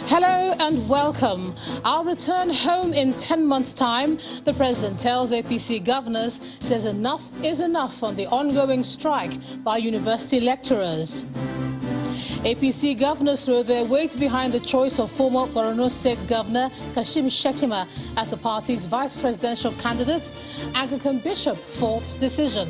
Hello and welcome. I'll return home in 10 months' time. The president tells APC governors, says enough is enough on the ongoing strike by university lecturers. APC governors throw their weight behind the choice of former Borno State Governor Kashim Shettima as the party's vice presidential candidate. Anglican Bishop faults decision.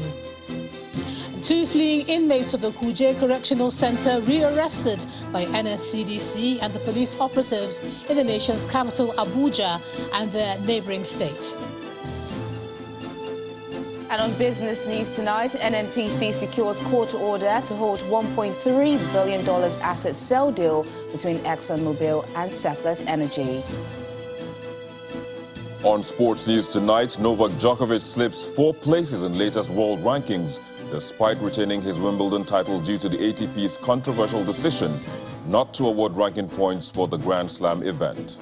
2 fleeing inmates of the Kuje Correctional Center rearrested by NSCDC and the police operatives in the nation's capital, Abuja, and their neighboring state. And on business news tonight, NNPC secures court order to hold $1.3 billion asset sale deal between ExxonMobil and Surplus Energy. On sports news tonight, Novak Djokovic slips 4 places in latest world rankings, despite retaining his Wimbledon title due to the ATP's controversial decision not to award ranking points for the Grand Slam event.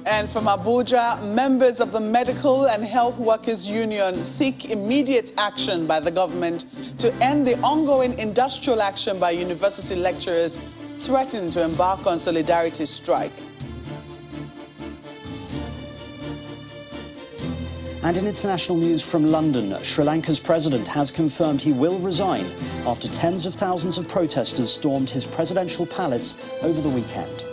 And from Abuja, members of the Medical and Health Workers Union seek immediate action by the government to end the ongoing industrial action by university lecturers threatening to embark on solidarity strike. And in international news from London, Sri Lanka's president has confirmed he will resign after tens of thousands of protesters stormed his presidential palace over the weekend.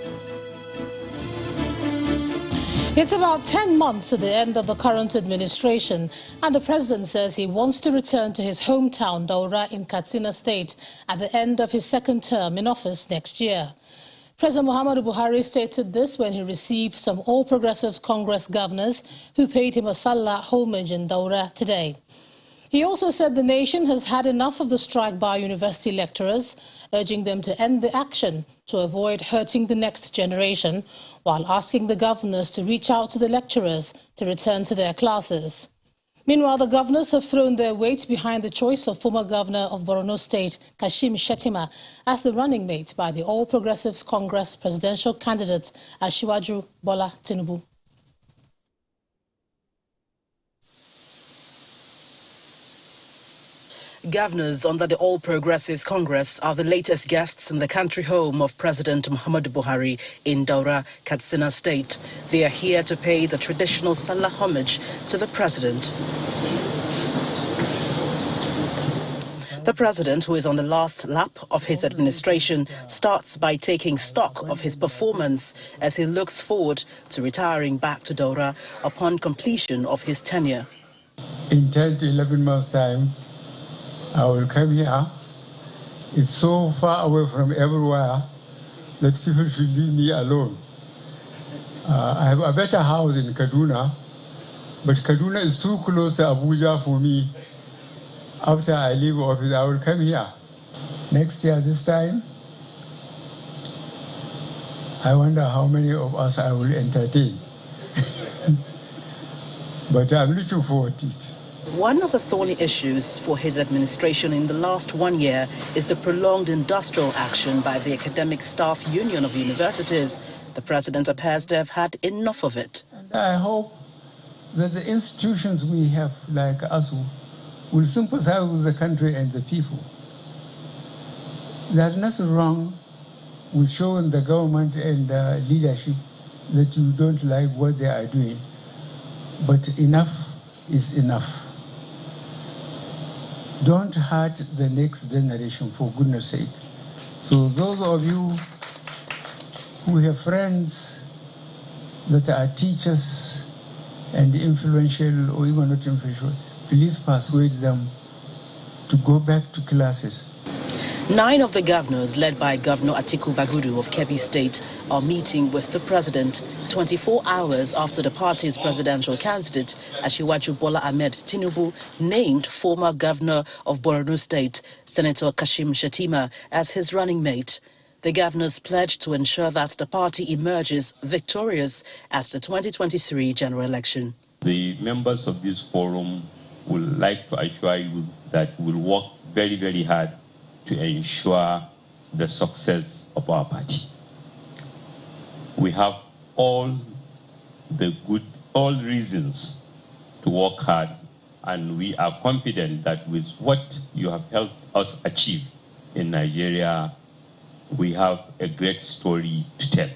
It's about 10 months to the end of the current administration, and the president says he wants to return to his hometown, Daura, in Katsina State, at the end of his 2nd term in office next year. President Muhammadu Buhari stated this when he received some All Progressives Congress governors who paid him a Salah homage in Daura today. He also said the nation has had enough of the strike by university lecturers, urging them to end the action to avoid hurting the next generation, while asking the governors to reach out to the lecturers to return to their classes. Meanwhile, the governors have thrown their weight behind the choice of former governor of Borno State, Kashim Shettima, as the running mate by the All Progressives Congress presidential candidate, Asiwaju Bola Tinubu. Governors under the All Progressives Congress are the latest guests in the country home of President Muhammadu Buhari in Daura, Katsina State. They are here to pay the traditional Salah homage to the president. The president, who is on the last lap of his administration, starts by taking stock of his performance as he looks forward to retiring back to Daura upon completion of his tenure. In 10 to 11 months' time, I will come here. It's so far away from everywhere that people should leave me alone. I have a better house in Kaduna, but Kaduna is too close to Abuja for me. After I leave office, I will come here. Next year, this time, I wonder how many of us I will entertain. But I'm looking forward to it. One of the thorny issues for his administration in the last 1 year is the prolonged industrial action by the Academic Staff Union of Universities. The president appears to have had enough of it. And I hope that the institutions we have, like ASU, will sympathize with the country and the people. There's nothing wrong with showing the government and the leadership that you don't like what they are doing. But enough is enough. Don't hurt the next generation, for goodness sake. So those of you who have friends that are teachers and influential or even not influential, please persuade them to go back to classes. 9 of the governors, led by Governor Atiku Bagudu of Kebbi State, are meeting with the president 24 hours after the party's presidential candidate, Asiwaju Bola Ahmed Tinubu, named former governor of Borno State, Senator Kashim Shettima, as his running mate. The governors pledged to ensure that the party emerges victorious at the 2023 general election. The members of this forum would like to assure you that we will work very, very hard to ensure the success of our party. We have all reasons to work hard, and we are confident that with what you have helped us achieve in Nigeria, we have a great story to tell.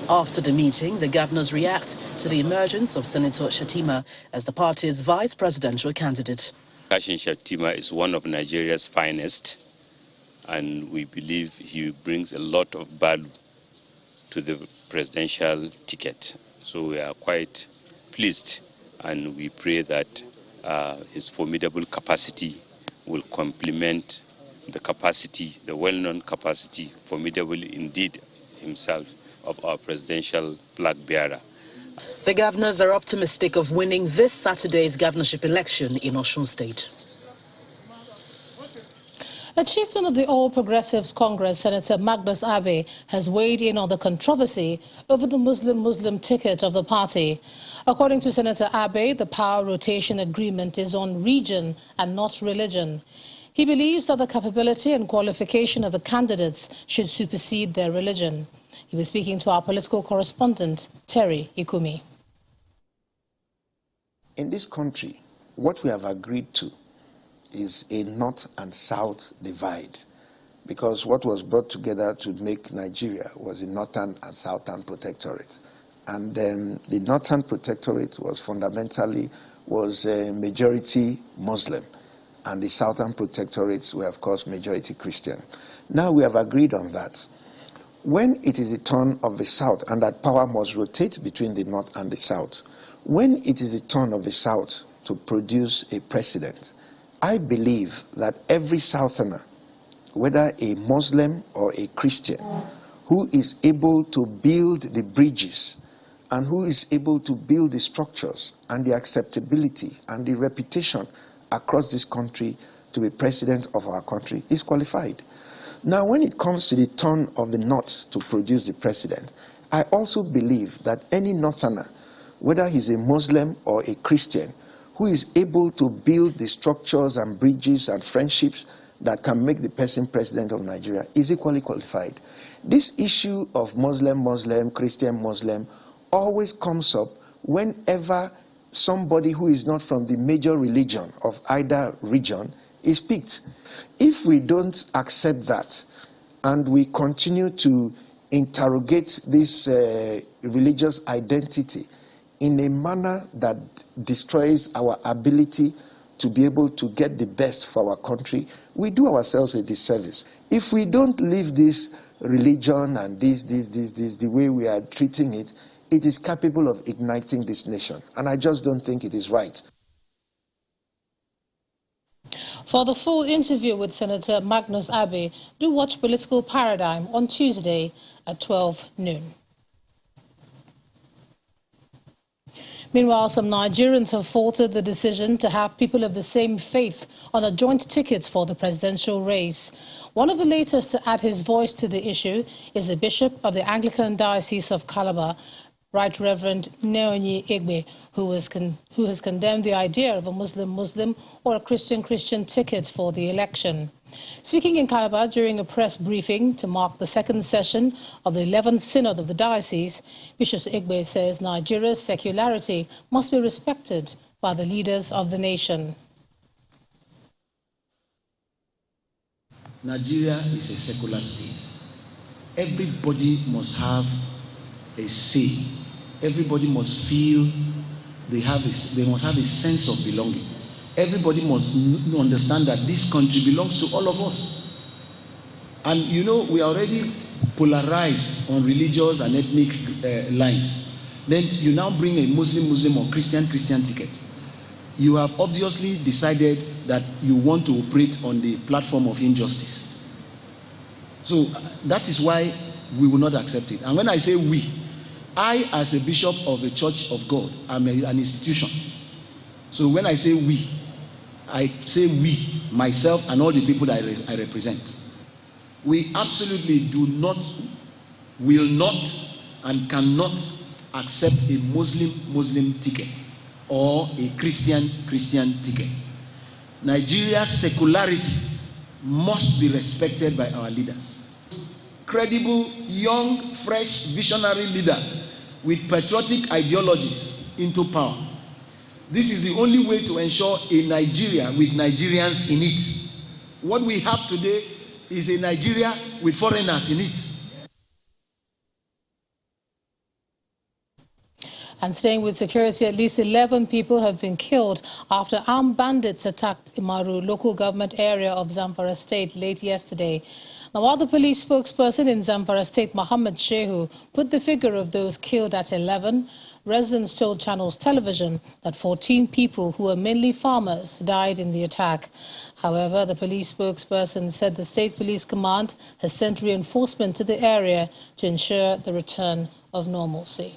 After the meeting, the governors react to the emergence of Senator Shettima as the party's vice presidential candidate. Kashim Shettima is one of Nigeria's finest, and we believe he brings a lot of value to the presidential ticket. So we are quite pleased, and we pray that his formidable capacity will complement the capacity, the well-known capacity, formidable indeed himself, of our presidential flag bearer. The governors are optimistic of winning this Saturday's governorship election in Osun State. A chieftain of the All Progressives Congress, Senator Magnus Abe, has weighed in on the controversy over the Muslim ticket of the party. According to Senator Abe, the power rotation agreement is on region and not religion. He believes that the capability and qualification of the candidates should supersede their religion. He was speaking to our political correspondent, Terry Ikumi. In this country, what we have agreed to is a north and south divide, because what was brought together to make Nigeria was a northern and southern protectorate. And the northern protectorate was fundamentally a majority Muslim, and the southern protectorates were, of course, majority Christian. Now we have agreed on that. When it is a turn of the south, and that power must rotate between the north and the south, when it is a turn of the south to produce a president, I believe that every southerner, whether a Muslim or a Christian, who is able to build the bridges and who is able to build the structures and the acceptability and the reputation across this country to be president of our country is qualified. Now, when it comes to the turn of the north to produce the president, I also believe that any northerner, whether he's a Muslim or a Christian, who is able to build the structures and bridges and friendships that can make the person president of Nigeria is equally qualified. This issue of Muslim, Christian, always comes up whenever somebody who is not from the major religion of either region is picked. If we don't accept that and we continue to interrogate this religious identity in a manner that destroys our ability to be able to get the best for our country, we do ourselves a disservice. If we don't leave this religion and this, the way we are treating it, it is capable of igniting this nation. And I just don't think it is right. For the full interview with Senator Magnus Abe, do watch Political Paradigm on Tuesday at 12 noon. Meanwhile, some Nigerians have faulted the decision to have people of the same faith on a joint ticket for the presidential race. One of the latest to add his voice to the issue is the Bishop of the Anglican Diocese of Calabar, Right Reverend Neonyi Egbe, who has condemned the idea of a Muslim or a Christian ticket for the election. Speaking in Calabar during a press briefing to mark the second session of the 11th Synod of the Diocese, Bishop Egbe says Nigeria's secularity must be respected by the leaders of the nation. Nigeria is a secular state. Everybody must have a say. Everybody must feel they must have a sense of belonging. Everybody must understand that this country belongs to all of us. And you know, we are already polarized on religious and ethnic lines. Then you now bring a Muslim or Christian ticket. You have obviously decided that you want to operate on the platform of injustice. So that is why we will not accept it. And when I say we, I, as a bishop of a church of God, am an institution. So when I say we myself and all the people that I represent. We absolutely will not and cannot accept a Muslim ticket or a Christian ticket. Nigeria's secularity must be respected by our leaders. Credible, young, fresh, visionary leaders with patriotic ideologies into power. This is the only way to ensure a Nigeria with Nigerians in it. What we have today is a Nigeria with foreigners in it. And staying with security, at least 11 people have been killed after armed bandits attacked Imaru local government area of Zamfara State late yesterday. Now, while the police spokesperson in Zamfara State, Mohammed Shehu, put the figure of those killed at 11, residents told Channels Television that 14 people, who were mainly farmers, died in the attack. However, the police spokesperson said the State Police Command has sent reinforcement to the area to ensure the return of normalcy.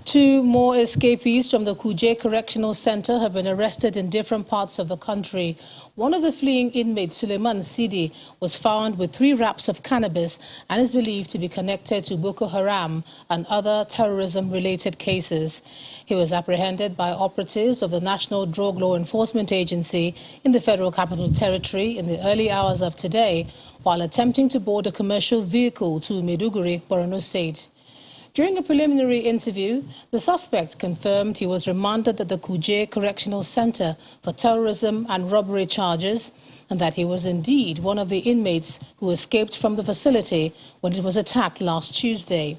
2 more escapees from the Kuje Correctional Center have been arrested in different parts of the country. One of the fleeing inmates, Suleiman Sidi, was found with 3 wraps of cannabis and is believed to be connected to Boko Haram and other terrorism-related cases. He was apprehended by operatives of the National Drug Law Enforcement Agency in the Federal Capital Territory in the early hours of today while attempting to board a commercial vehicle to Maiduguri, Borno State. During a preliminary interview, the suspect confirmed he was remanded at the Kuje Correctional Center for terrorism and robbery charges and that he was indeed one of the inmates who escaped from the facility when it was attacked last Tuesday.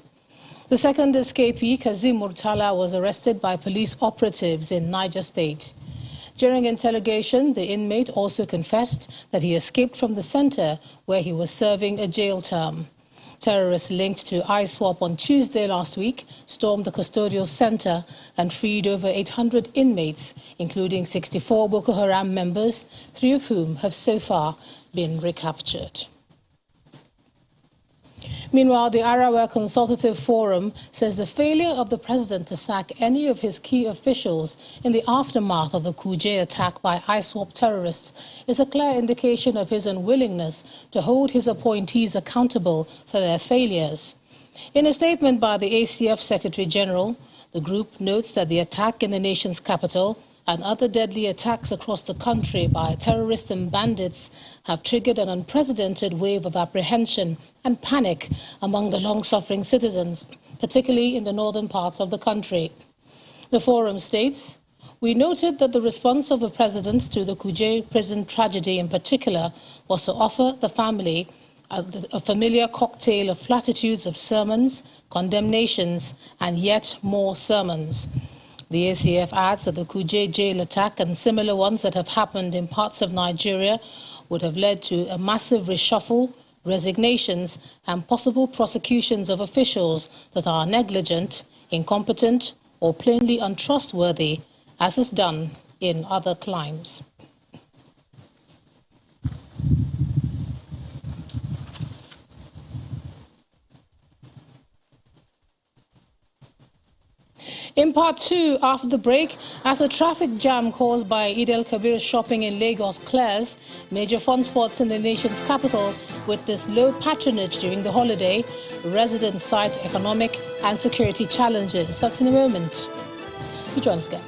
The second escapee, Kazim Murtala, was arrested by police operatives in Niger State. During interrogation, the inmate also confessed that he escaped from the center where he was serving a jail term. Terrorists linked to ISWAP on Tuesday last week stormed the custodial center and freed over 800 inmates, including 64 Boko Haram members, 3 of whom have so far been recaptured. Meanwhile, the Arawa Consultative Forum says the failure of the president to sack any of his key officials in the aftermath of the Kuje attack by ISWAP terrorists is a clear indication of his unwillingness to hold his appointees accountable for their failures. In a statement by the ACF Secretary General, the group notes that the attack in the nation's capital and other deadly attacks across the country by terrorists and bandits have triggered an unprecedented wave of apprehension and panic among the long-suffering citizens, particularly in the northern parts of the country. The forum states, "We noted that the response of the president to the Kuje prison tragedy in particular was to offer the family a familiar cocktail of platitudes of sermons, condemnations, and yet more sermons." The ACF adds that the Kuje jail attack and similar ones that have happened in parts of Nigeria would have led to a massive reshuffle, resignations, and possible prosecutions of officials that are negligent, incompetent, or plainly untrustworthy, as is done in other climes. In part 2, after the break, as a traffic jam caused by Eid el-Kabir shopping in Lagos clears, major fun spots in the nation's capital witnessed low patronage during the holiday. Residents cite economic and security challenges. That's in a moment. You join us again.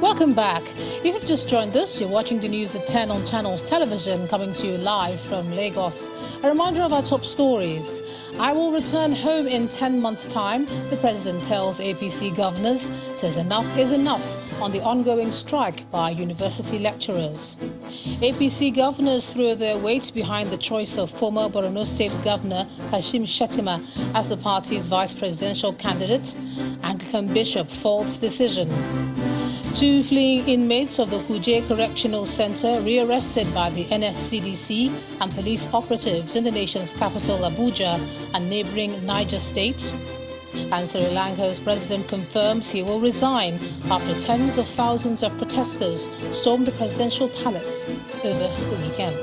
Welcome back. If you've just joined us, you're watching the news at 10 on Channels Television, coming to you live from Lagos. A reminder of our top stories. I will return home in 10 months' time, the president tells APC governors, says enough is enough on the ongoing strike by university lecturers. APC governors threw their weight behind the choice of former Borno State Governor Kashim Shettima as the party's vice presidential candidate. Anglican Bishop faults decision. 2 fleeing inmates of the Kuje Correctional Center rearrested by the NSCDC and police operatives in the nation's capital, Abuja, and neighboring Niger State. And Sri Lanka's president confirms he will resign after tens of thousands of protesters stormed the presidential palace over the weekend.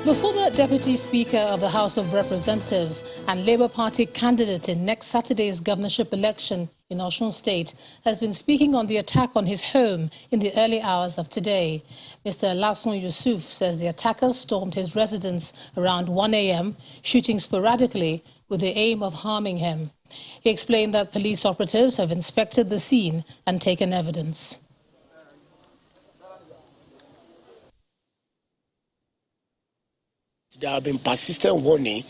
The former Deputy Speaker of the House of Representatives and Labour Party candidate in next Saturday's governorship election in Osun State has been speaking on the attack on his home in the early hours of today. Mr. Lasson Yusuf says the attackers stormed his residence around 1 a.m., shooting sporadically with the aim of harming him. He explained that police operatives have inspected the scene and taken evidence. There have been persistent warning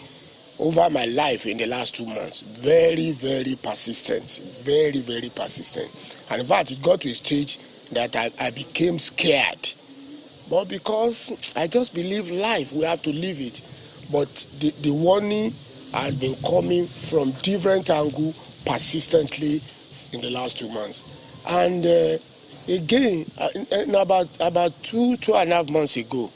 over my life in the last 2 months. Very, very persistent. Very, very persistent. And in fact, it got to a stage that I became scared. But because I just believe life, we have to live it. But the warning has been coming from different angles persistently in the last 2 months. And again, in about 2.5 months ago,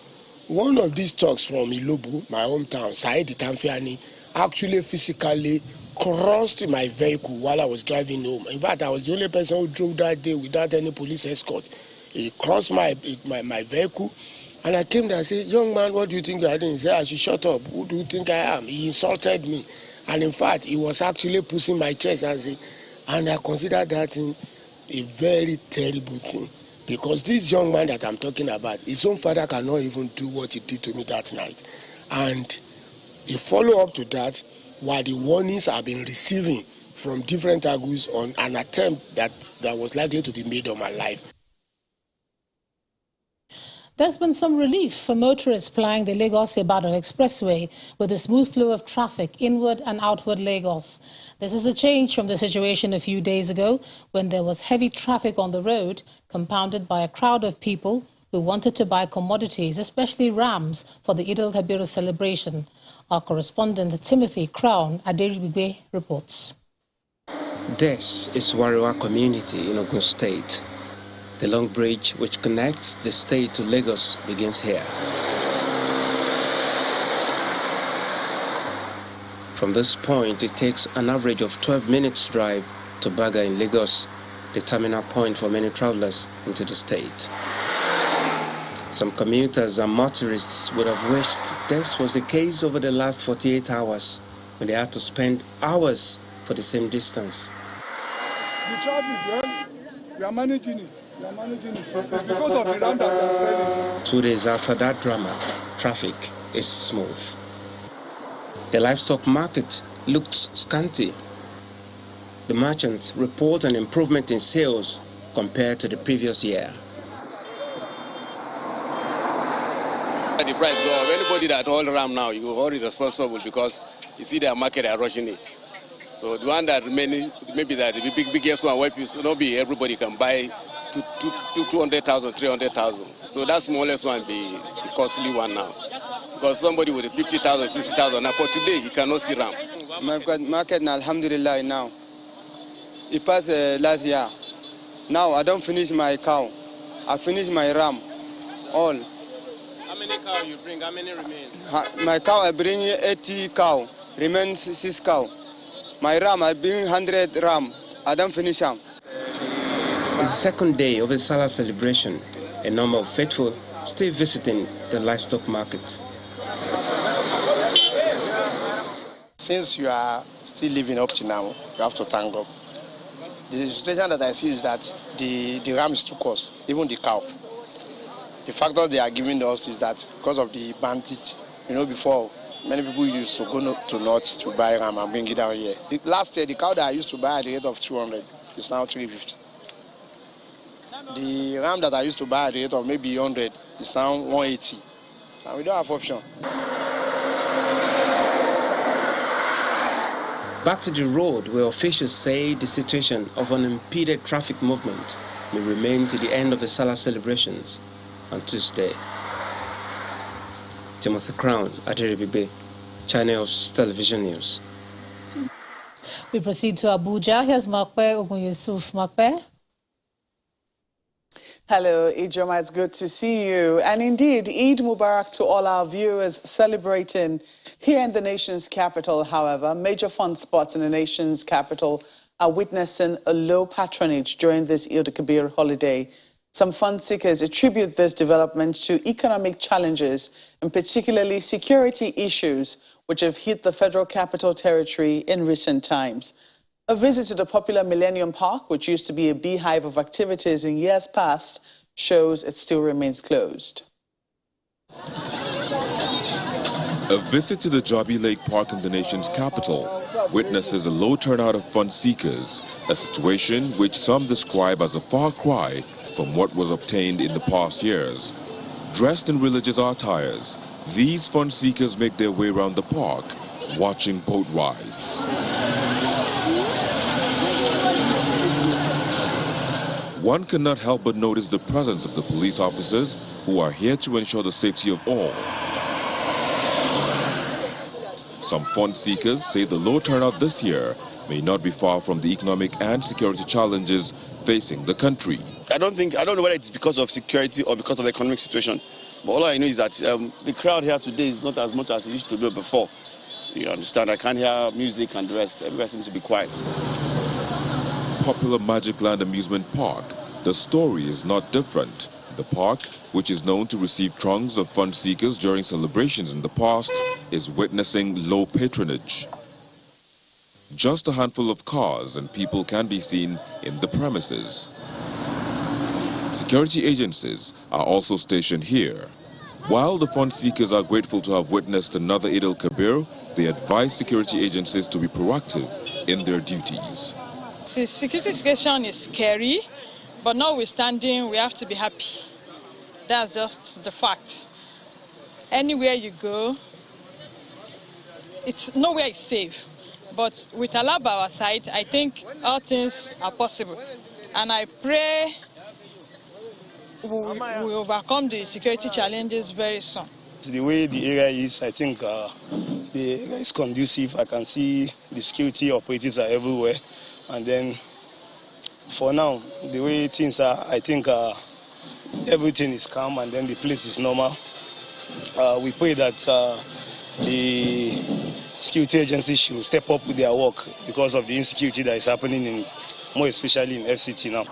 one of these thugs from Ilobu, my hometown, Said Tamfiani, actually physically crossed my vehicle while I was driving home. In fact, I was the only person who drove that day without any police escort. He crossed my vehicle, and I came there and said, "Young man, what do you think you are doing?" He said, "I should shut up. Who do you think I am?" He insulted me. And in fact, he was actually pushing my chest and I consider that thing a very terrible thing. Because this young man that I'm talking about, his own father cannot even do what he did to me that night. And a follow-up to that, while the warnings I've been receiving from different angles on an attempt that was likely to be made on my life. There's been some relief for motorists plying the Lagos-Ibadan Expressway with a smooth flow of traffic inward and outward Lagos. This is a change from the situation a few days ago when there was heavy traffic on the road, compounded by a crowd of people who wanted to buy commodities, especially rams, for the Eid al-Kabir celebration. Our correspondent Timothy Crown Aderibigbe reports. This is Wariwa community in Ogun State. The long bridge which connects the state to Lagos begins here. From this point, it takes an average of 12 minutes drive to Baga in Lagos, the terminal point for many travelers into the state. Some commuters and motorists would have wished this was the case over the last 48 hours, when they had to spend hours for the same distance. The traffic, well, we are managing it. It's because of the ram that we are selling. 2 days after that drama, traffic is smooth. The livestock market looked scanty. The merchants report an improvement in sales compared to the previous year. The price go up. Anybody that hold ram now, you are already responsible because you see their market are rushing it. So the one that remaining, maybe that the biggest one, where not be everybody can buy 200,000, 300,000. So that's more or less one the costly one now. Because somebody with 50,000, 60,000 now, but today he cannot see ram. Market now, alhamdulillah now. It passed last year. Now I don't finish my cow. I finish my ram. All. How many cow you bring? How many remain? My cow I bring 80 cow. Remains 6 cow. My ram I bring 100 ram. I don't finish them. It's the second day of the Salah celebration. A number of faithful still visiting the livestock market. Since you are still living up to now, you have to thank God. The situation that I see is that the ram is too cost, even the cow. The factor they are giving us is that because of the bandit, before many people used to go to north to buy ram and bring it down here. Last year, the cow that I used to buy at the rate of 200 is now 350. The ram that I used to buy at the rate of maybe 100 is now 180. And we don't have option. Back to the road, where officials say the situation of unimpeded traffic movement may remain to the end of the Salah celebrations on Tuesday. Timothy Crown, Aderibigbe, Channels Television News. We proceed to Abuja. Here's Makpe Ogun Yusuf. Makpe. Hello, Ijoma, it's good to see you. And indeed, Eid Mubarak to all our viewers celebrating here in the nation's capital. However, major fun spots in the nation's capital are witnessing a low patronage during this Eid al-Kabir holiday. Some fun seekers attribute this development to economic challenges and particularly security issues which have hit the Federal Capital Territory in recent times. A visit to the popular Millennium Park, which used to be a beehive of activities in years past, shows it still remains closed. A visit to the Jobi Lake Park in the nation's capital witnesses a low turnout of fun seekers, a situation which some describe as a far cry from what was obtained in the past years. Dressed in religious attires, these fun seekers make their way around the park, watching boat rides. One cannot help but notice the presence of the police officers who are here to ensure the safety of all. Some fun seekers say the low turnout this year may not be far from the economic and security challenges facing the country. I don't know whether it's because of security or because of the economic situation. But all I know is that the crowd here today is not as much as it used to be before. You understand? I can't hear music and the rest. Everybody seems to be quiet. Popular Magic Land amusement park, the story is not different. The park, which is known to receive throngs of fun seekers during celebrations in the past, is witnessing low patronage. Just a handful of cars and people can be seen in the premises. Security agencies are also stationed here. While the fun seekers are grateful to have witnessed another Eid al-Kabir, they advise security agencies to be proactive in their duties. The security situation is scary, but notwithstanding, we have to be happy. That's just the fact. Anywhere you go, nowhere is safe. But with Allah by our side, I think all things are possible. And I pray we overcome the security challenges very soon. The way the area is, I think the area is conducive. I can see the security operatives are everywhere. And then, for now, the way things are, I think everything is calm and then the place is normal. We pray that the security agencies should step up with their work because of the insecurity that is happening, more especially in FCT now.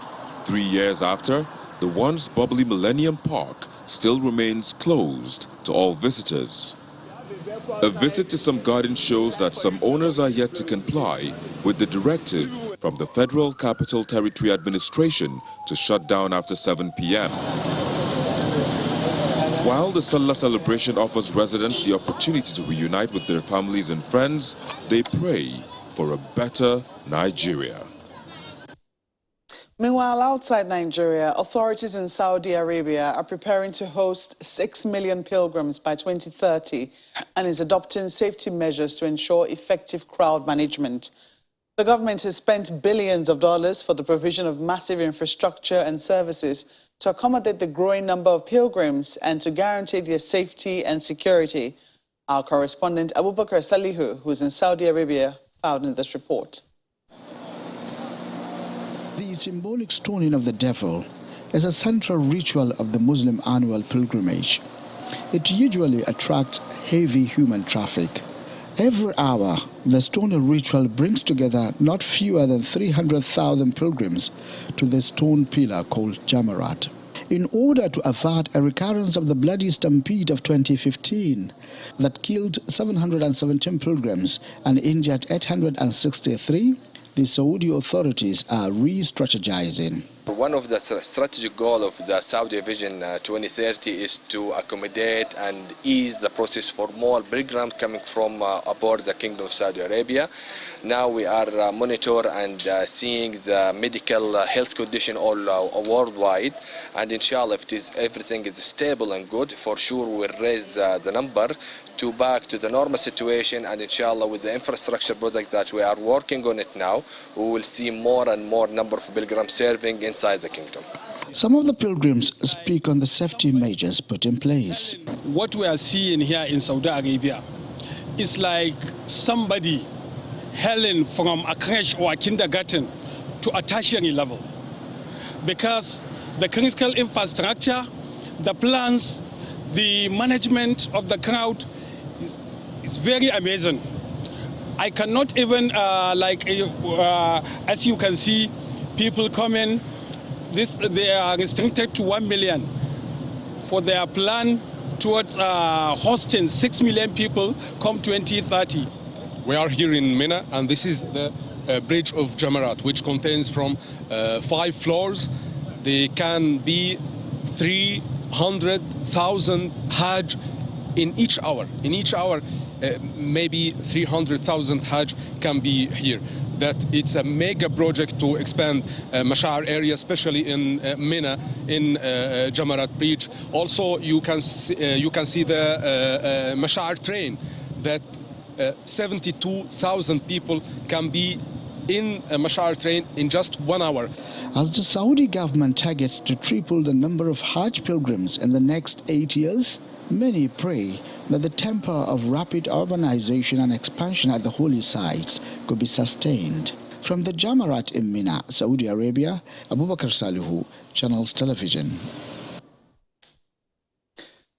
3 years after, the once bubbly Millennium Park still remains closed to all visitors. A visit to some gardens shows that some owners are yet to comply with the directive from the Federal Capital Territory Administration to shut down after 7 p.m. While the Salah celebration offers residents the opportunity to reunite with their families and friends, they pray for a better Nigeria. Meanwhile, outside Nigeria, authorities in Saudi Arabia are preparing to host 6 million pilgrims by 2030 and is adopting safety measures to ensure effective crowd management. The government has spent billions of dollars for the provision of massive infrastructure and services to accommodate the growing number of pilgrims and to guarantee their safety and security. Our correspondent Abubakar Salihu, who is in Saudi Arabia, filed in this report. The symbolic stoning of the devil is a central ritual of the Muslim annual pilgrimage. It usually attracts heavy human traffic. Every hour, the stoning ritual brings together not fewer than 300,000 pilgrims to the stone pillar called Jamarat. In order to avert a recurrence of the bloody stampede of 2015 that killed 717 pilgrims and injured 863, the Saudi authorities are re-strategizing. One of the strategic goals of the Saudi Vision 2030 is to accommodate and ease the process for more pilgrims coming from aboard the Kingdom of Saudi Arabia. Now we are monitoring and seeing the medical health condition all worldwide, and inshallah if everything is stable and good, for sure we will raise the number to back to the normal situation, and inshallah with the infrastructure project that we are working on it now, we will see more and more number of pilgrims serving inside the kingdom. Some of the pilgrims speak on the safety measures put in place. What we are seeing here in Saudi Arabia is like somebody hailing from a crèche or a kindergarten to a tertiary level, because the critical infrastructure, the plans, the management of the crowd is very amazing. I cannot even, as you can see, people coming, they are restricted to 1 million for their plan towards hosting 6 million people come 2030. We are here in Mina, and this is the bridge of Jamarat, which contains from 5 floors. They can be 300,000 Hajj in each hour. In each hour, maybe 300,000 Hajj can be here. That it's a mega project to expand Mash'ar area, especially in Mina, in Jamarat Bridge. Also, you can see the Mash'ar train, that 72,000 people can be in a Mash'ar train in just 1 hour. As the Saudi government targets to triple the number of Hajj pilgrims in the next 8 years, many pray that the tempo of rapid urbanization and expansion at the holy sites could be sustained. From the Jamarat in Mina, Saudi Arabia, Abubakar Salihu, Channels Television.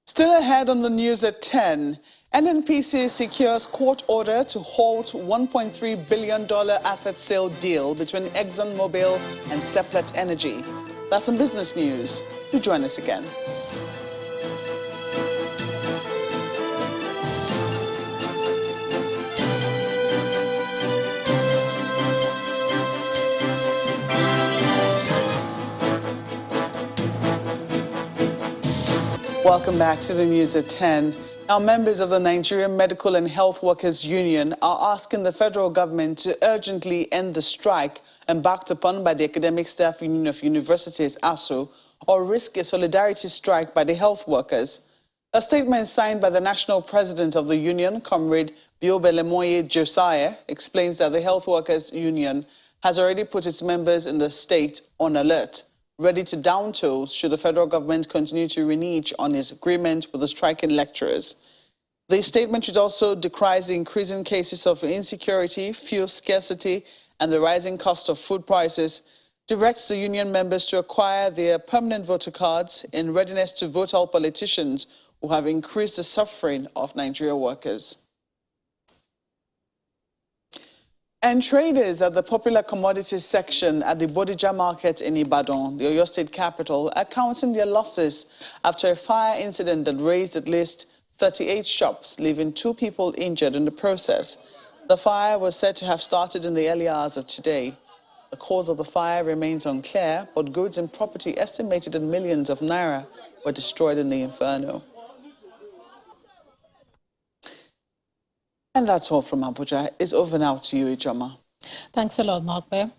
Still ahead on the news at 10, NNPC secures court order to halt $1.3 billion asset sale deal between ExxonMobil and Seplat Energy. That's on Business News. Do join us again. Welcome back to the news at 10. Now, members of the Nigerian Medical and Health Workers Union are asking the federal government to urgently end the strike embarked upon by the Academic Staff Union of Universities, ASU, or risk a solidarity strike by the health workers. A statement signed by the national president of the union, Comrade Biobelemoye Josiah, explains that the Health Workers Union has already put its members in the state on alert, ready to down tools should the federal government continue to renege on its agreement with the striking lecturers. The statement, which also decries the increasing cases of insecurity, fuel scarcity, and the rising cost of food prices, directs the union members to acquire their permanent voter cards in readiness to vote all politicians who have increased the suffering of Nigeria workers. And traders at the popular commodities section at the Bodija market in Ibadan, the Oyo State capital, are counting their losses after a fire incident that razed at least 38 shops, leaving 2 people injured in the process. The fire was said to have started in the early hours of today. The cause of the fire remains unclear, but goods and property estimated in millions of naira were destroyed in the inferno. And that's all from Abuja. It's over now to you, Ijoma. Thanks a lot, Mark Bear.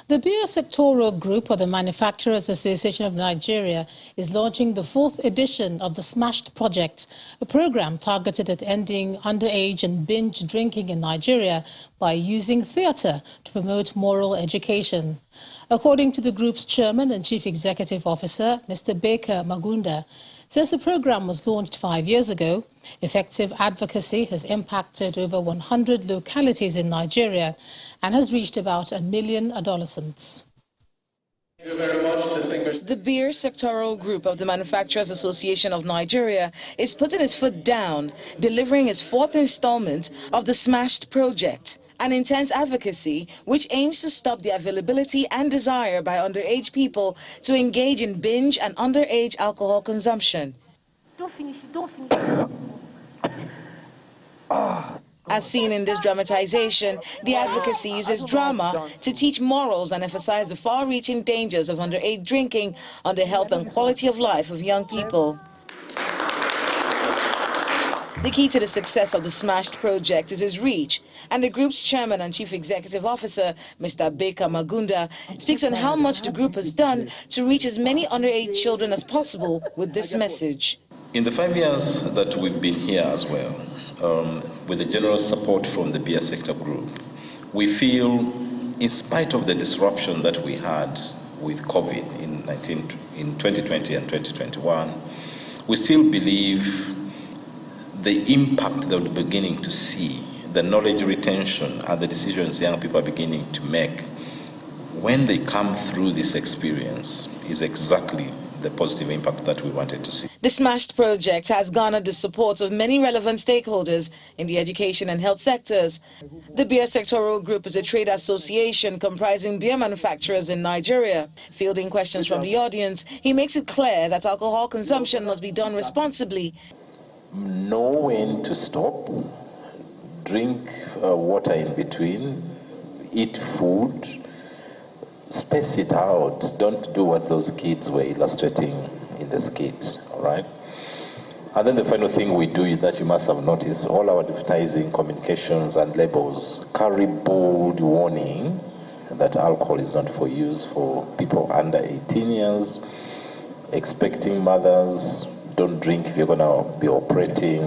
The Beer Sectoral Group of the Manufacturers Association of Nigeria is launching the 4th edition of the Smashed Project, a program targeted at ending underage and binge drinking in Nigeria by using theatre to promote moral education. According to the group's chairman and chief executive officer, Mr. Baker Magunda, since the program was launched 5 years ago, effective advocacy has impacted over 100 localities in Nigeria and has reached about 1 million adolescents. Thank you very much, distinguished. The Beer Sectoral Group of the Manufacturers Association of Nigeria is putting its foot down, delivering its 4th installment of the Smashed Project, an intense advocacy which aims to stop the availability and desire by underage people to engage in binge and underage alcohol consumption. Don't finish it. As seen in this dramatization, the advocacy uses drama to teach morals and emphasize the far-reaching dangers of underage drinking on the health and quality of life of young people. The key to the success of the Smashed Project is its reach, and the group's chairman and chief executive officer, Mr. Baker Magunda, speaks on how much the group has done to reach as many underage children as possible with this message. In the 5 years that we've been here as well, with the general support from the beer sector group, we feel, in spite of the disruption that we had with COVID in 2020 and 2021, we still believe the impact that we're beginning to see, the knowledge retention and the decisions young people are beginning to make when they come through this experience is exactly the positive impact that we wanted to see. The Smashed Project has garnered the support of many relevant stakeholders in the education and health sectors. The Beer Sectoral Group is a trade association comprising beer manufacturers in Nigeria. Fielding questions from the audience, he makes it clear that alcohol consumption must be done responsibly. Know when to stop, drink water in between, eat food, space it out. Don't do what those kids were illustrating in the skit, all right? And then the final thing we do is that you must have noticed all our advertising, communications, and labels carry bold warning that alcohol is not for use for people under 18 years, expecting mothers, don't drink if you're going to be operating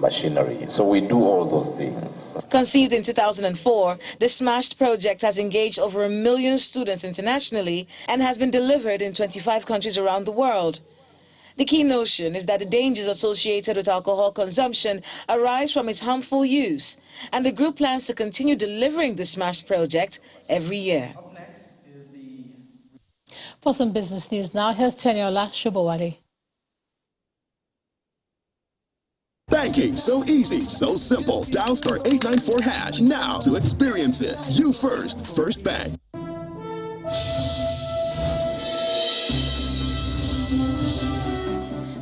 machinery. So we do all those things. Conceived in 2004, the SMASHED project has engaged over 1 million students internationally and has been delivered in 25 countries around the world. The key notion is that the dangers associated with alcohol consumption arise from its harmful use, and the group plans to continue delivering the SMASHED project every year. For some business news now, here's Teniola Shubowale. Banking, so easy, so simple. Dial *894# now to experience it. You first, First Bank.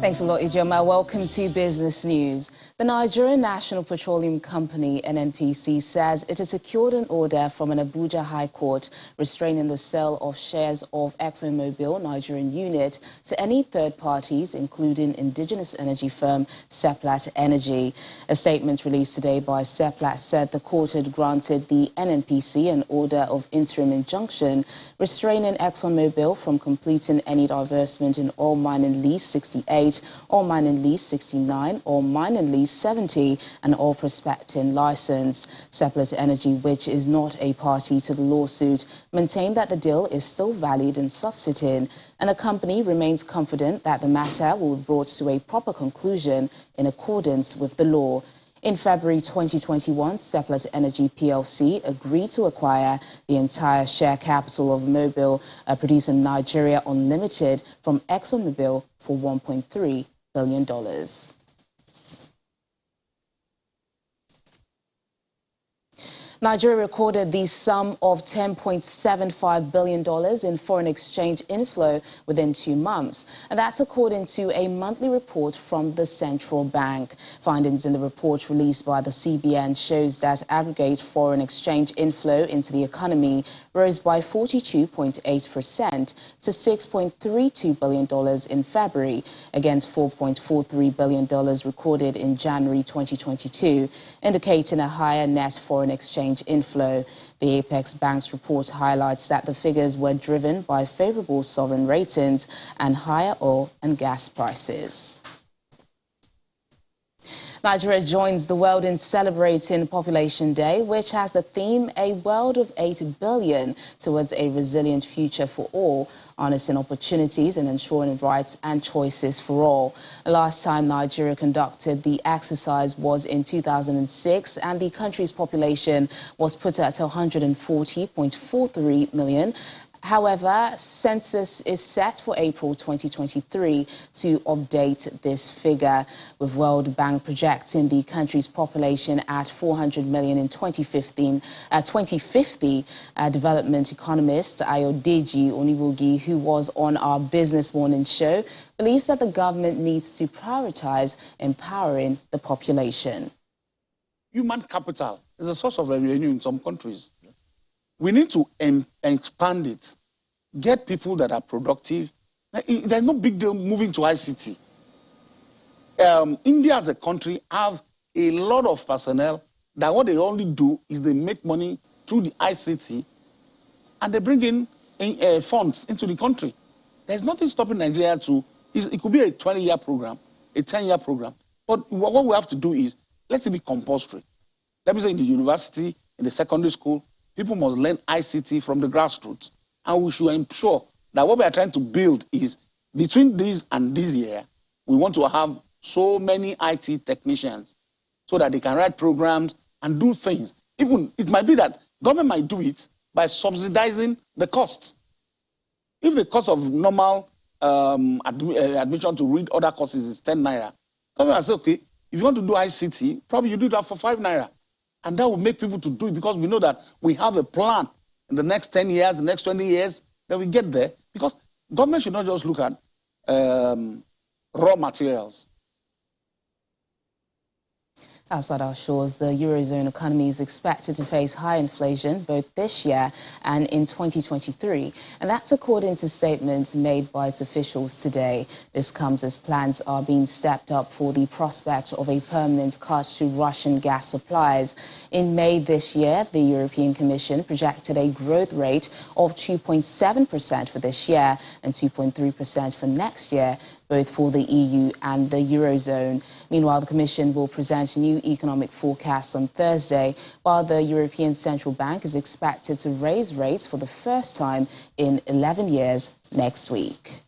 Thanks a lot, Ijoma. Welcome to Business News. The Nigerian National Petroleum Company, NNPC, says it has secured an order from an Abuja High Court restraining the sale of shares of ExxonMobil Nigerian unit to any third parties, including indigenous energy firm Seplat Energy. A statement released today by Seplat said the court had granted the NNPC an order of interim injunction restraining ExxonMobil from completing any divestment in Oil Mining Lease 68, Oil Mining Lease 69, Oil Mining Lease 70, and Oil Prospecting License. Seplat Energy, which is not a party to the lawsuit, maintained that the deal is still valid and substantive, and the company remains confident that the matter will be brought to a proper conclusion in accordance with the law. In February 2021, Seplat Energy PLC agreed to acquire the entire share capital of Mobil Producer Nigeria Unlimited from ExxonMobil for $1.3 billion. Nigeria recorded the sum of $10.75 billion in foreign exchange inflow within 2 months. And that's according to a monthly report from the central bank. Findings in the report released by the CBN shows that aggregate foreign exchange inflow into the economy rose by 42.8% to $6.32 billion in February, against $4.43 billion recorded in January 2022, indicating a higher net foreign exchange inflow. The Apex Bank's report highlights that the figures were driven by favorable sovereign ratings and higher oil and gas prices. Nigeria joins the world in celebrating Population Day, which has the theme A World of 8 Billion Towards a Resilient Future for All, harnessing opportunities and ensuring rights and choices for all. The last time Nigeria conducted the exercise was in 2006, and the country's population was put at 140.43 million. However, census is set for April 2023 to update this figure, with World Bank projecting the country's population at 400 million in 2050. Development economist Ayodeji Oniwogi, who was on our Business Morning show, believes that the government needs to prioritize empowering the population. Human capital is a source of revenue in some countries. We need to expand it, get people that are productive. There's no big deal moving to ICT. India as a country have a lot of personnel that what they only do is they make money through the ICT and they bring in funds into the country. There's nothing stopping Nigeria to, it could be a 20-year program, a 10-year program. But what we have to do is, let it be compulsory. Let me say in the university, in the secondary school, people must learn ICT from the grassroots. And we should ensure that what we are trying to build is, between this and this year, we want to have so many IT technicians so that they can write programs and do things. Even, it might be that government might do it by subsidizing the costs. If the cost of normal admission to read other courses is 10 naira, government will say, okay, if you want to do ICT, probably you do that for 5 naira. And that will make people to do it, because we know that we have a plan in the next 10 years, the next 20 years, that we get there. Because government should not just look at raw materials. Outside our shores, the Eurozone economy is expected to face high inflation both this year and in 2023. And that's according to statements made by its officials today. This comes as plans are being stepped up for the prospect of a permanent cut to Russian gas supplies. In May this year, the European Commission projected a growth rate of 2.7% for this year and 2.3% for next year, both for the EU and the Eurozone. Meanwhile, the Commission will present new economic forecasts on Thursday, while the European Central Bank is expected to raise rates for the first time in 11 years next week.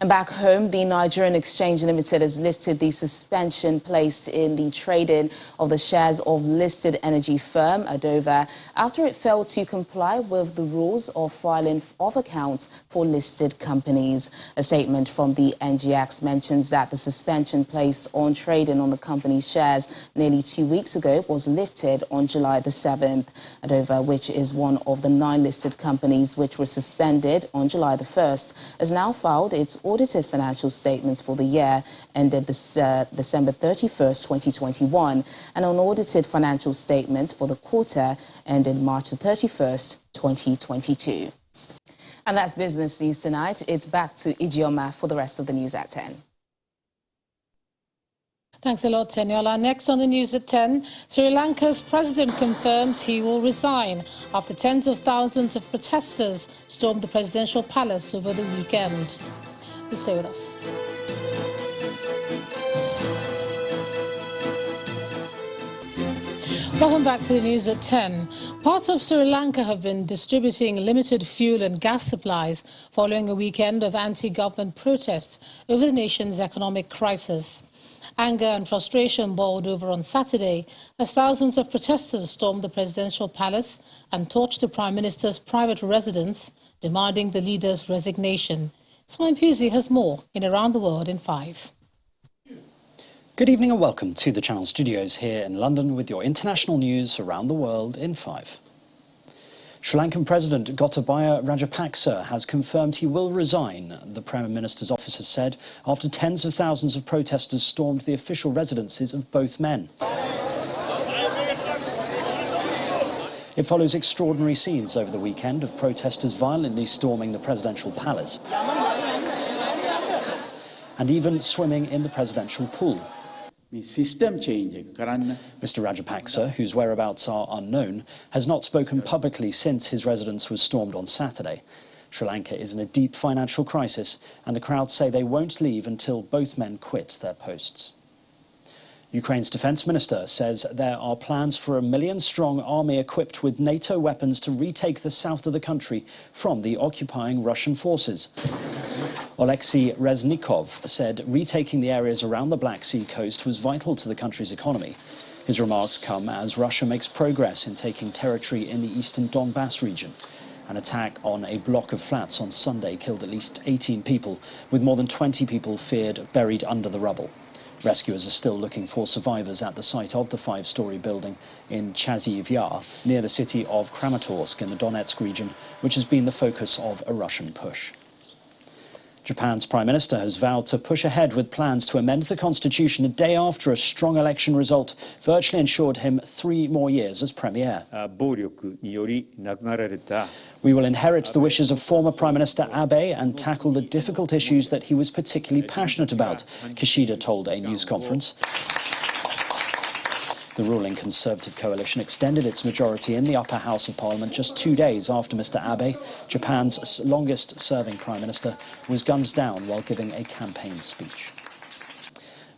And back home, the Nigerian Exchange Limited has lifted the suspension placed in the trading of the shares of listed energy firm Adova after it failed to comply with the rules of filing of accounts for listed companies. A statement from the NGX mentions that the suspension placed on trading on the company's shares nearly 2 weeks ago was lifted on July the 7th. Adova, which is one of the 9 listed companies which were suspended on July the 1st, has now filed its audited financial statements for the year ended December 31st, 2021, and unaudited financial statements for the quarter ended March 31st, 2022. And that's business news tonight. It's back to Ijeoma for the rest of the news at 10. Thanks a lot, Teniola. Next on the news at 10, Sri Lanka's president confirms he will resign after tens of thousands of protesters stormed the presidential palace over the weekend. Please stay with us. Welcome back to the news at 10. Parts of Sri Lanka have been distributing limited fuel and gas supplies following a weekend of anti-government protests over the nation's economic crisis. Anger and frustration boiled over on Saturday as thousands of protesters stormed the presidential palace and torched the Prime Minister's private residence, demanding the leader's resignation. Simon Pusey has more in Around the World in 5. Good evening and welcome to the Channel Studios here in London with your international news around the world in 5. Sri Lankan President Gotabaya Rajapaksa has confirmed he will resign, the Prime Minister's office has said, after tens of thousands of protesters stormed the official residences of both men. It follows extraordinary scenes over the weekend of protesters violently storming the presidential palace and even swimming in the presidential pool. Mr. Rajapaksa, whose whereabouts are unknown, has not spoken publicly since his residence was stormed on Saturday. Sri Lanka is in a deep financial crisis, and the crowd say they won't leave until both men quit their posts. Ukraine's defense minister says there are plans for a 1 million-strong army equipped with NATO weapons to retake the south of the country from the occupying Russian forces. Oleksiy Reznikov said retaking the areas around the Black Sea coast was vital to the country's economy. His remarks come as Russia makes progress in taking territory in the eastern Donbass region. An attack on a block of flats on Sunday killed at least 18 people, with more than 20 people feared buried under the rubble. Rescuers are still looking for survivors at the site of the 5-story building in Chasiv Yar, near the city of Kramatorsk in the Donetsk region, which has been the focus of a Russian push. Japan's Prime Minister has vowed to push ahead with plans to amend the constitution a day after a strong election result virtually ensured him 3 more years as Premier. We will inherit the wishes of former Prime Minister Abe and tackle the difficult issues that he was particularly passionate about, Kishida told a news conference. The ruling Conservative coalition extended its majority in the upper house of parliament just 2 days after Mr. Abe, Japan's longest-serving prime minister, was gunned down while giving a campaign speech.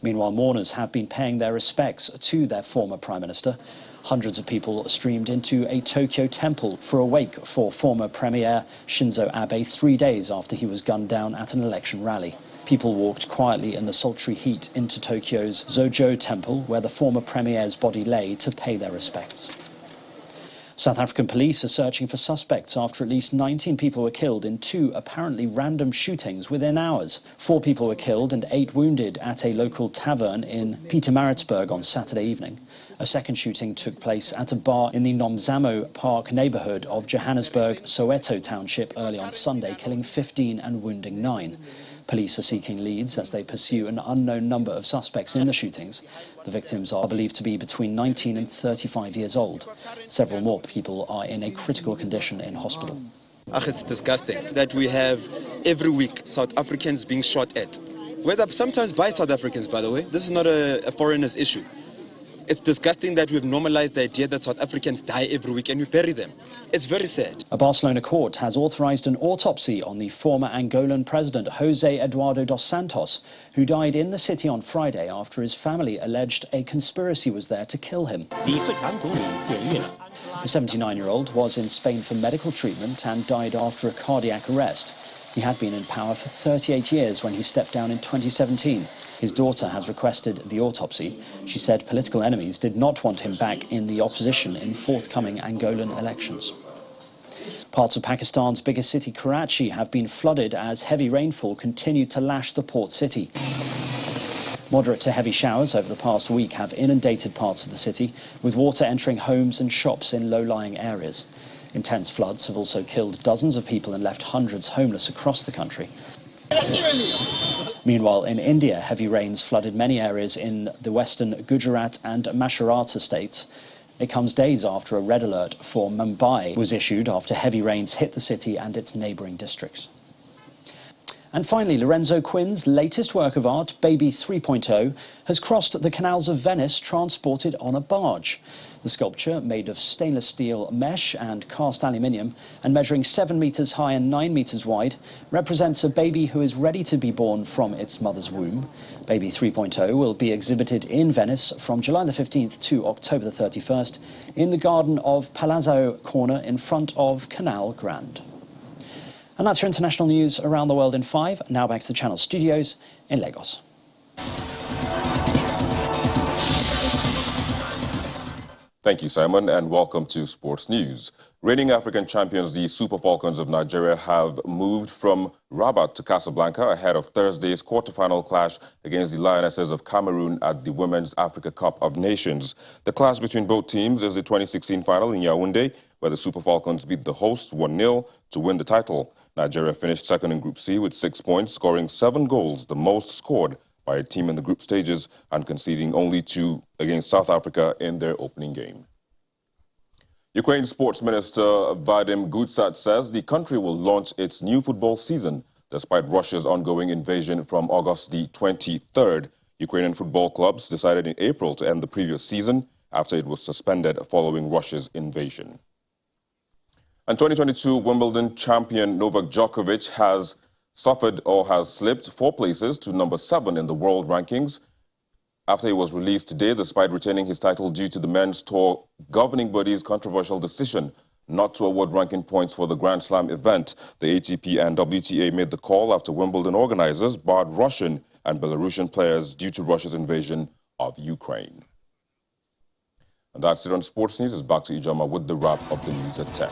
Meanwhile, mourners have been paying their respects to their former prime minister. Hundreds of people streamed into a Tokyo temple for a wake for former Premier Shinzo Abe 3 days after he was gunned down at an election rally. People walked quietly in the sultry heat into Tokyo's Zojo Temple, where the former Premier's body lay, to pay their respects. South African police are searching for suspects after at least 19 people were killed in 2 apparently random shootings within hours. 4 people were killed and 8 wounded at a local tavern in Pietermaritzburg on Saturday evening. A second shooting took place at a bar in the Nomzamo Park neighbourhood of Johannesburg, Soweto Township early on Sunday, killing 15 and wounding 9. Police are seeking leads as they pursue an unknown number of suspects in the shootings. The victims are believed to be between 19 and 35 years old. Several more people are in a critical condition in hospital. It's disgusting that we have every week South Africans being shot at. Whether sometimes by South Africans, by the way. This is not a foreigner's issue. It's disgusting that we've normalized the idea that South Africans die every week and we bury them. It's very sad. A Barcelona court has authorized an autopsy on the former Angolan president, Jose Eduardo dos Santos, who died in the city on Friday after his family alleged a conspiracy was there to kill him. The 79-year-old was in Spain for medical treatment and died after a cardiac arrest. He had been in power for 38 years when he stepped down in 2017. His daughter has requested the autopsy. She said political enemies did not want him back in the opposition in forthcoming Angolan elections. Parts of Pakistan's biggest city, Karachi, have been flooded as heavy rainfall continued to lash the port city. Moderate to heavy showers over the past week have inundated parts of the city, with water entering homes and shops in low-lying areas. Intense floods have also killed dozens of people and left hundreds homeless across the country. Meanwhile, in India, heavy rains flooded many areas in the western Gujarat and Maharashtra states. It comes days after a red alert for Mumbai was issued after heavy rains hit the city and its neighbouring districts. And finally, Lorenzo Quinn's latest work of art, Baby 3.0, has crossed the canals of Venice transported on a barge. The sculpture, made of stainless steel mesh and cast aluminium and measuring 7 meters high and 9 meters wide, represents a baby who is ready to be born from its mother's womb. Baby 3.0 will be exhibited in Venice from July the 15th to October the 31st in the garden of Palazzo Corner in front of Canal Grande. And that's your international news around the world in 5. Now back to the Channel studios in Lagos. Thank you, Simon, and welcome to Sports News. Reigning African champions, the Super Falcons of Nigeria, have moved from Rabat to Casablanca ahead of Thursday's quarter-final clash against the Lionesses of Cameroon at the Women's Africa Cup of Nations. The clash between both teams is the 2016 final in Yaoundé, where the Super Falcons beat the hosts 1-0 to win the title. Nigeria finished second in Group C with 6 points, scoring 7 goals, the most scored by a team in the group stages, and conceding only 2 against South Africa in their opening game. Ukraine Sports Minister Vadim Gutsat says the country will launch its new football season despite Russia's ongoing invasion from August the 23rd. Ukrainian football clubs decided in April to end the previous season after it was suspended following Russia's invasion. And 2022 Wimbledon champion Novak Djokovic has slipped 4 places to number 7 in the world rankings after he was released today despite retaining his title due to the men's tour governing body's controversial decision not to award ranking points for the Grand Slam event. The ATP and WTA made the call after Wimbledon organizers barred Russian and Belarusian players due to Russia's invasion of Ukraine. And that's it on Sports News. It's back to Ijoma with the wrap of the news at 10.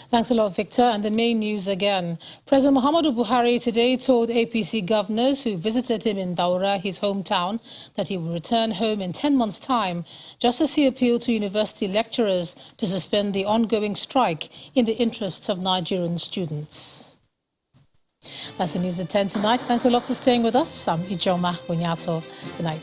Thanks a lot, Victor. And the main news again. President Muhammadu Buhari today told APC governors who visited him in Daura, his hometown, that he will return home in 10 months' time, just as he appealed to university lecturers to suspend the ongoing strike in the interests of Nigerian students. That's the news at 10 tonight. Thanks a lot for staying with us. I'm Ijoma Onyato. Good night.